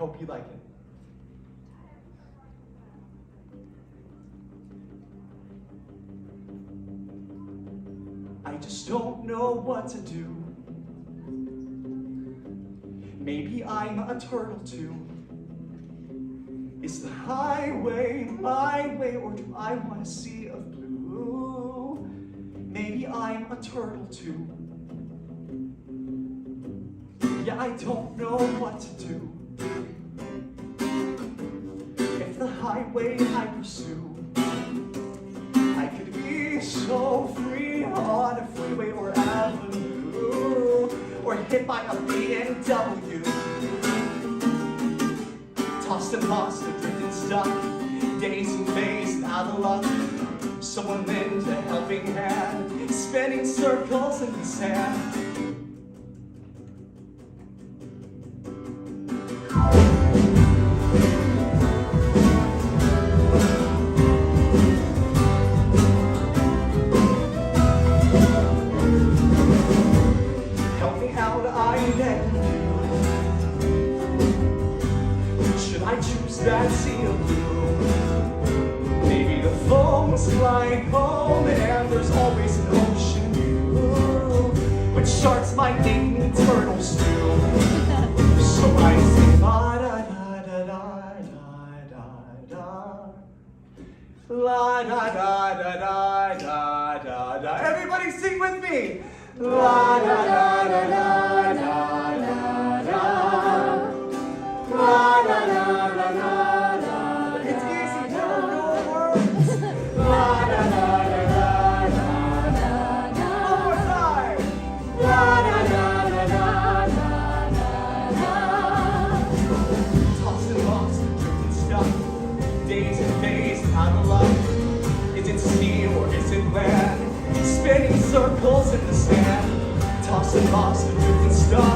hope you like it. I just don't know what to do. Maybe I'm a turtle too. Is the highway my way, or do I want a sea of blue? Maybe I'm a turtle too. Yeah, I don't know what to do. If the highway I pursue, I could be so free on a freeway or avenue, or hit by a BMW. Tossed and lost, addicted and stuck, days and days and out of luck. Someone lent a helping hand, spinning circles in the sand. Help me out, I beg you. Should I choose that sea of blue? Maybe the foam's like home, and there's always an ocean view, which sharks might eat and turtles too. So I say la da da da da da da da, la da da da da da da da. Everybody sing with me. La da da da da da da da. La da da da da da. It's easy, no words. La da da da da da da da. One more time. La da da da da da da da. Tossed and lost, drifting stuck, days and days out of luck. Is it sea or is it land? Spinning circles in the sand. Tossed and lost, drifting stuck.